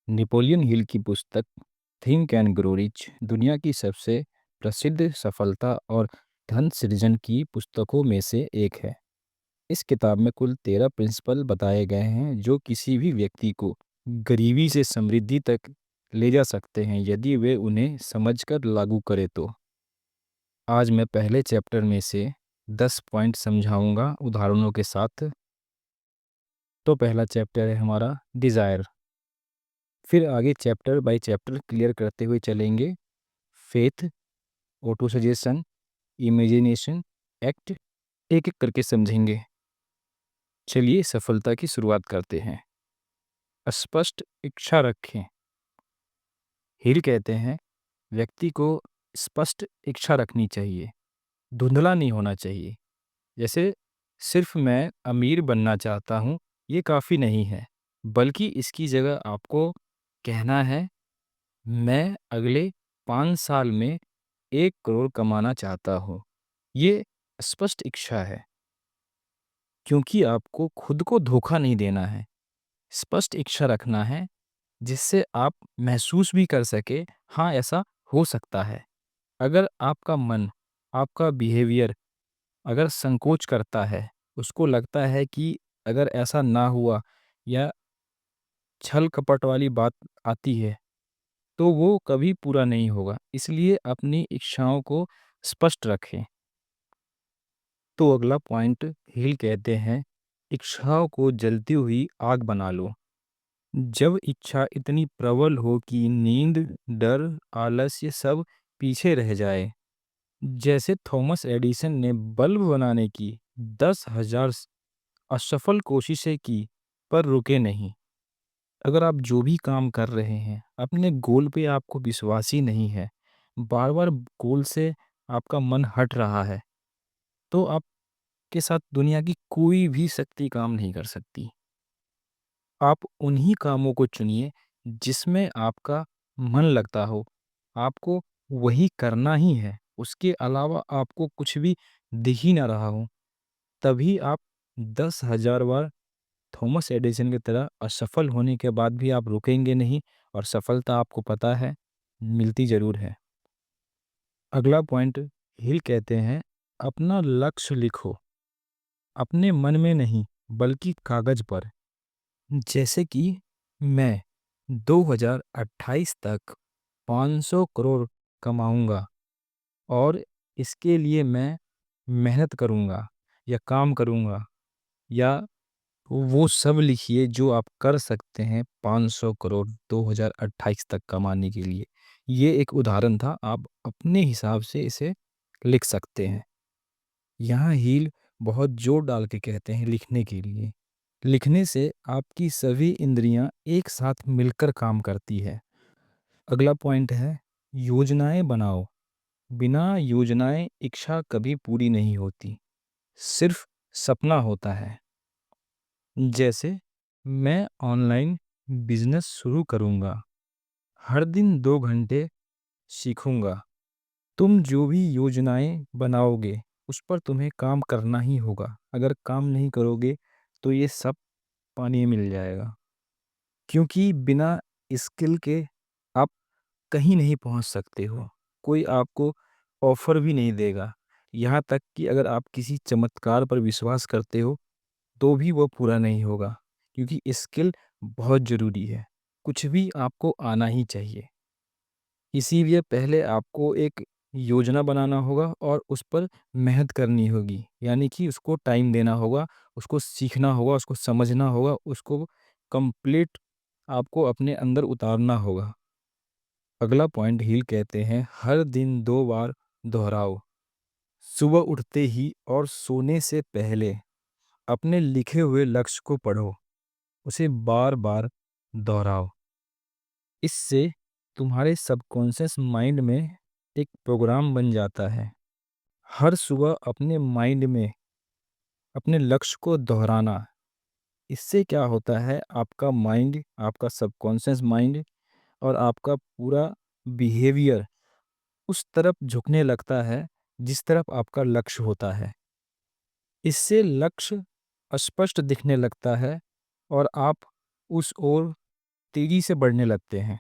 Napoleon Hill की पुस्तक think and grow rich दुनिया की सबसे प्रसिद्ध सफलता और धन सृजन की पुस्तकों में से एक है। इस किताब में कुल 13 प्रिंसिपल बताए गए हैं जो किसी भी व्यक्ति को गरीबी से समृद्धि तक ले जा सकते हैं यदि वे उन्हें समझकर लागू करे तो। आज मैं पहले चैप्टर में से 10 पॉइंट समझाऊंगा उदाहरणों के साथ। तो पहला चैप्टर है हमारा डिज़ायर। फिर आगे चैप्टर बाय चैप्टर क्लियर करते हुए चलेंगे। Faith, auto suggestion, imagination, act, एक एक करके समझेंगे। चलिए सफलता की शुरुआत करते हैं। स्पष्ट इच्छा रखें। हिल कहते हैं व्यक्ति को स्पष्ट इच्छा रखनी चाहिए, धुंधला नहीं होना चाहिए। जैसे सिर्फ मैं अमीर बनना चाहता हूँ ये काफ़ी नहीं है, बल्कि इसकी जगह आपको कहना है मैं अगले 5 साल में 1 करोड़ कमाना चाहता हूँ। ये स्पष्ट इच्छा है, क्योंकि आपको खुद को धोखा नहीं देना है। स्पष्ट इच्छा रखना है जिससे आप महसूस भी कर सके हाँ ऐसा हो सकता है। अगर आपका मन, आपका बिहेवियर अगर संकोच करता है, उसको लगता है कि अगर ऐसा ना हुआ या छल कपट वाली बात आती है तो वो कभी पूरा नहीं होगा। इसलिए अपनी इच्छाओं को स्पष्ट रखें। तो अगला पॉइंट हिल कहते हैं इच्छाओं को जलती हुई आग बना लो। जब इच्छा इतनी प्रबल हो कि नींद, डर, आलस्य सब पीछे रह जाए। जैसे थॉमस एडिसन ने बल्ब बनाने की 10,000 असफल कोशिशें की पर रुके नहीं। अगर आप जो भी काम कर रहे हैं, अपने गोल पे आपको विश्वास ही नहीं है, बार-बार गोल से आपका मन हट रहा है, तो आपके साथ दुनिया की कोई भी शक्ति काम नहीं कर सकती। आप उन्हीं कामों को चुनिए जिसमें आपका मन लगता हो। आपको वही करना ही है, उसके अलावा आपको कुछ भी दिख ही ना रहा हो। तभी आप 10,000 बार थॉमस एडिसन की तरह असफल होने के बाद भी आप रुकेंगे नहीं और सफलता आपको पता है मिलती ज़रूर है। अगला पॉइंट हिल कहते हैं अपना लक्ष्य लिखो, अपने मन में नहीं बल्कि कागज़ पर। जैसे कि मैं 2028 तक 500 करोड़ कमाऊंगा और इसके लिए मैं मेहनत करूंगा या काम करूंगा, या वो सब लिखिए जो आप कर सकते हैं 500 करोड़ 2028 तक कमाने के लिए। ये एक उदाहरण था, आप अपने हिसाब से इसे लिख सकते हैं। यहाँ हील बहुत जोर डाल के कहते हैं लिखने के लिए। लिखने से आपकी सभी इंद्रियां एक साथ मिलकर काम करती है। अगला पॉइंट है योजनाएं बनाओ। बिना योजनाएं इच्छा कभी पूरी नहीं होती, सिर्फ सपना होता है। जैसे मैं ऑनलाइन बिजनेस शुरू करूंगा, हर दिन 2 घंटे सीखूंगा। तुम जो भी योजनाएं बनाओगे उस पर तुम्हें काम करना ही होगा। अगर काम नहीं करोगे तो ये सब पानी में मिल जाएगा, क्योंकि बिना स्किल के आप कहीं नहीं पहुंच सकते हो। कोई आपको ऑफर भी नहीं देगा। यहाँ तक कि अगर आप किसी चमत्कार पर विश्वास करते हो तो भी वो पूरा नहीं होगा, क्योंकि स्किल बहुत ज़रूरी है। कुछ भी आपको आना ही चाहिए। इसीलिए पहले आपको एक योजना बनाना होगा और उस पर मेहनत करनी होगी, यानी कि उसको टाइम देना होगा, उसको सीखना होगा, उसको समझना होगा, उसको कंप्लीट आपको अपने अंदर उतारना होगा। अगला पॉइंट हील कहते हैं हर दिन 2 बार दोहराओ। सुबह उठते ही और सोने से पहले अपने लिखे हुए लक्ष्य को पढ़ो, उसे बार बार दोहराओ। इससे तुम्हारे सबकॉन्शियस माइंड में एक प्रोग्राम बन जाता है। हर सुबह अपने माइंड में अपने लक्ष्य को दोहराना। इससे क्या होता है आपका माइंड, आपका सबकॉन्शियस माइंड और आपका पूरा बिहेवियर उस तरफ झुकने लगता है जिस तरफ आपका लक्ष्य होता है। इससे लक्ष्य स्पष्ट दिखने लगता है और आप उस ओर तेजी से बढ़ने लगते हैं।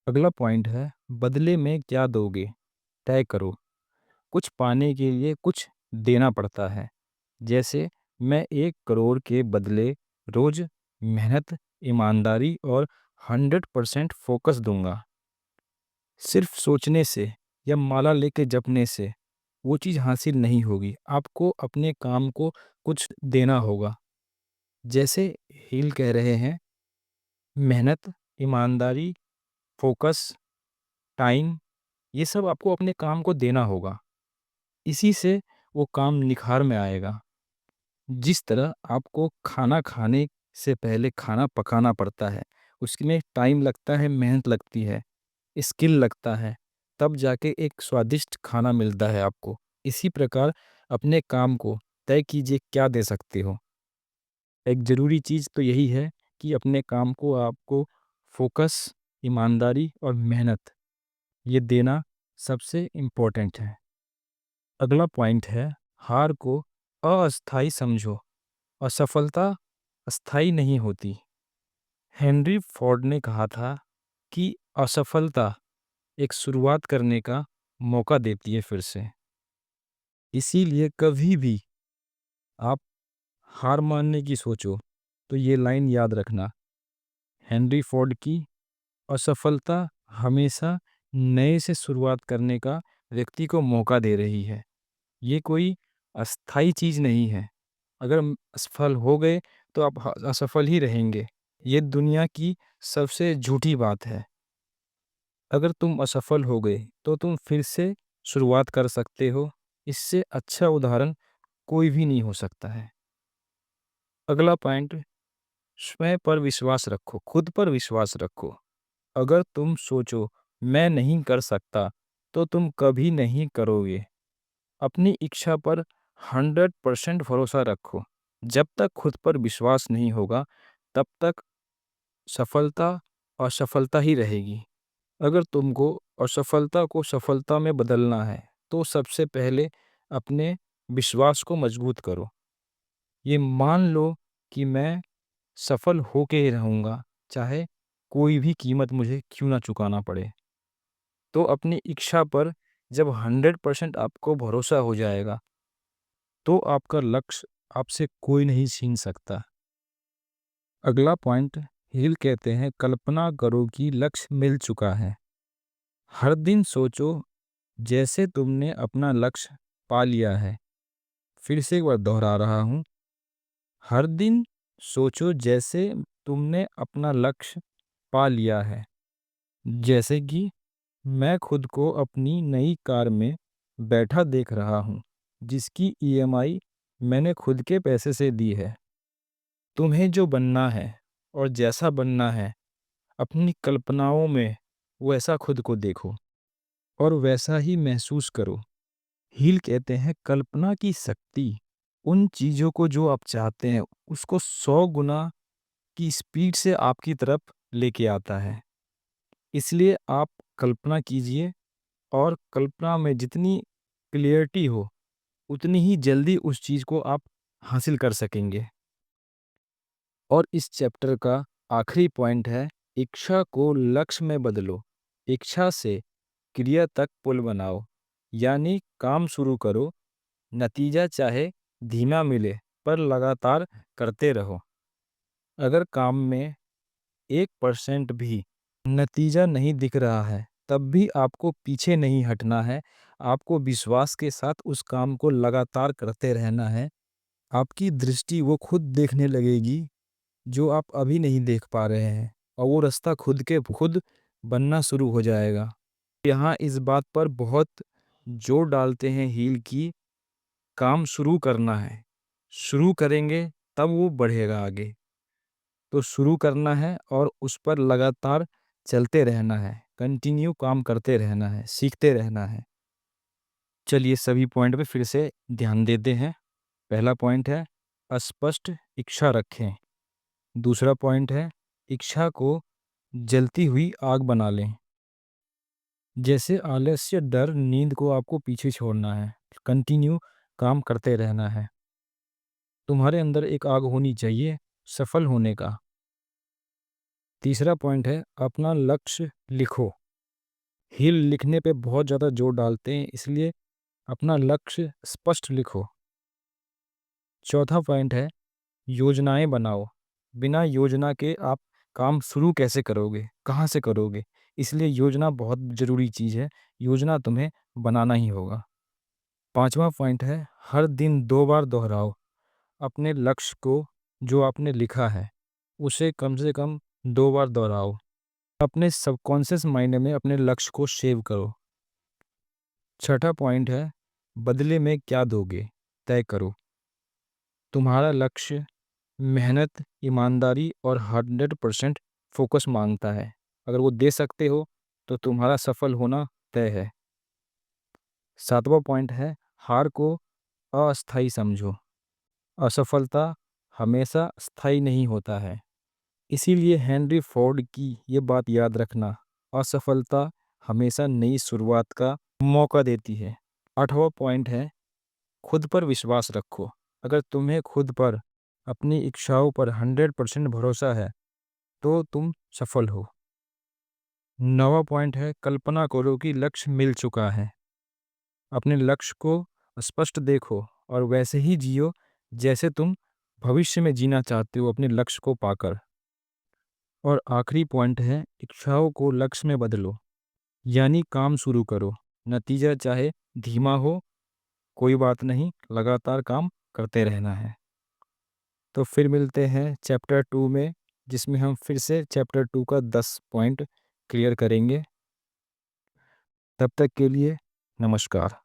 अगला पॉइंट है, बदले में क्या दोगे? तय करो। कुछ पाने के लिए कुछ देना पड़ता है। जैसे मैं 1 करोड़ के बदले रोज मेहनत, ईमानदारी और 100% फोकस दूंगा। सिर्फ सोचने से या माला लेके जपने से वो चीज़ हासिल नहीं होगी। आपको अपने काम को कुछ देना होगा। जैसे हील कह रहे हैं, मेहनत, ईमानदारी, फोकस, टाइम, ये सब आपको अपने काम को देना होगा। इसी से वो काम निखार में आएगा। जिस तरह आपको खाना खाने से पहले खाना पकाना पड़ता है, उसमें टाइम लगता है, मेहनत लगती है, स्किल लगता है, तब जाके एक स्वादिष्ट खाना मिलता है आपको। इसी प्रकार अपने काम को तय कीजिए क्या दे सकते हो। एक ज़रूरी चीज़ तो यही है कि अपने काम को आपको फोकस, ईमानदारी और मेहनत ये देना सबसे इम्पोर्टेंट है। अगला पॉइंट है, हार को अस्थायी समझो। असफलता अस्थायी नहीं होती। हेनरी फोर्ड ने कहा था कि असफलता एक शुरुआत करने का मौका देती है फिर से। इसीलिए कभी भी आप हार मानने की सोचो तो ये लाइन याद रखना, हेनरी फोर्ड की, असफलता हमेशा नए से शुरुआत करने का व्यक्ति को मौका दे रही है। ये कोई अस्थायी चीज़ नहीं है। अगर असफल हो गए तो आप असफल ही रहेंगे। ये दुनिया की सबसे झूठी बात है। अगर तुम असफल हो गए तो तुम फिर से शुरुआत कर सकते हो। इससे अच्छा उदाहरण कोई भी नहीं हो सकता है। अगला पॉइंट, स्वयं पर विश्वास रखो, खुद पर विश्वास रखो। अगर तुम सोचो मैं नहीं कर सकता तो तुम कभी नहीं करोगे। अपनी इच्छा पर 100% भरोसा रखो। जब तक खुद पर विश्वास नहीं होगा तब तक सफलता असफलता ही रहेगी। अगर तुमको असफलता को सफलता में बदलना है तो सबसे पहले अपने विश्वास को मजबूत करो। ये मान लो कि मैं सफल होके ही रहूँगा, चाहे कोई भी कीमत मुझे क्यों ना चुकाना पड़े। तो अपनी इच्छा पर जब 100% आपको भरोसा हो जाएगा तो आपका लक्ष्य आपसे कोई नहीं छीन सकता। अगला पॉइंट, हिल कहते हैं, कल्पना करो कि लक्ष्य मिल चुका है। हर दिन सोचो जैसे तुमने अपना लक्ष्य पा लिया है। फिर से एक बार दोहरा रहा हूँ, हर दिन सोचो जैसे तुमने अपना लक्ष्य पा लिया है। जैसे कि मैं खुद को अपनी नई कार में बैठा देख रहा हूँ, जिसकी ईएमआई मैंने खुद के पैसे से दी है। तुम्हें जो बनना है और जैसा बनना है, अपनी कल्पनाओं में वैसा खुद को देखो और वैसा ही महसूस करो। हील कहते हैं, कल्पना की शक्ति उन चीज़ों को जो आप चाहते हैं उसको 100 गुना की स्पीड से आपकी तरफ लेके आता है। इसलिए आप कल्पना कीजिए और कल्पना में जितनी क्लियरिटी हो उतनी ही जल्दी उस चीज़ को आप हासिल कर सकेंगे। और इस चैप्टर का आखिरी पॉइंट है, इच्छा को लक्ष्य में बदलो। इच्छा से क्रिया तक पुल बनाओ। यानी काम शुरू करो, नतीजा चाहे धीमा मिले पर लगातार करते रहो। अगर काम में 1% भी नतीजा नहीं दिख रहा है तब भी आपको पीछे नहीं हटना है। आपको विश्वास के साथ उस काम को लगातार करते रहना है। आपकी दृष्टि वो खुद देखने लगेगी जो आप अभी नहीं देख पा रहे हैं, और वो रास्ता खुद के खुद बनना शुरू हो जाएगा। यहाँ इस बात पर बहुत जोर डालते हैं हील की, काम शुरू करना है। शुरू करेंगे तब वो बढ़ेगा आगे। तो शुरू करना है और उस पर लगातार चलते रहना है, कंटिन्यू काम करते रहना है, सीखते रहना है। चलिए सभी पॉइंट पे फिर से ध्यान देते हैं। पहला पॉइंट है, स्पष्ट इच्छा रखें। दूसरा पॉइंट है, इच्छा को जलती हुई आग बना लें। जैसे आलस्य, डर, नींद को आपको पीछे छोड़ना है, कंटिन्यू काम करते रहना है। तुम्हारे अंदर एक आग होनी चाहिए सफल होने का। तीसरा पॉइंट है अपना लक्ष्य लिखो। हील लिखने पे बहुत ज़्यादा जोर डालते हैं, इसलिए अपना लक्ष्य स्पष्ट लिखो। चौथा पॉइंट है योजनाएं बनाओ। बिना योजना के आप काम शुरू कैसे करोगे, कहाँ से करोगे? इसलिए योजना बहुत ज़रूरी चीज़ है, योजना तुम्हें बनाना ही होगा। पांचवा पॉइंट है हर दिन 2 बार दोहराओ। अपने लक्ष्य को जो आपने लिखा है उसे कम से कम 2 बार दोहराओ। अपने सबकॉन्शियस माइंड में अपने लक्ष्य को सेव करो। छठा पॉइंट है बदले में क्या दोगे, तय करो। तुम्हारा लक्ष्य मेहनत, ईमानदारी और 100% फोकस मांगता है। अगर वो दे सकते हो तो तुम्हारा सफल होना तय है। सातवां पॉइंट है हार को अस्थायी समझो। असफलता हमेशा स्थायी नहीं होता है। इसीलिए हेनरी फोर्ड की ये बात याद रखना, असफलता हमेशा नई शुरुआत का मौका देती है। आठवां पॉइंट है खुद पर विश्वास रखो। अगर तुम्हें खुद पर, अपनी इच्छाओं पर 100% भरोसा है तो तुम सफल हो। नौवां पॉइंट है कल्पना करो कि लक्ष्य मिल चुका है। अपने लक्ष्य को स्पष्ट देखो और वैसे ही जियो जैसे तुम भविष्य में जीना चाहते हो अपने लक्ष्य को पाकर। और आखिरी पॉइंट है इच्छाओं को लक्ष्य में बदलो, यानी काम शुरू करो। नतीजा चाहे धीमा हो, कोई बात नहीं, लगातार काम करते रहना है। तो फिर मिलते हैं चैप्टर 2 में, जिसमें हम फिर से चैप्टर 2 का 10 पॉइंट क्लियर करेंगे। तब तक के लिए नमस्कार।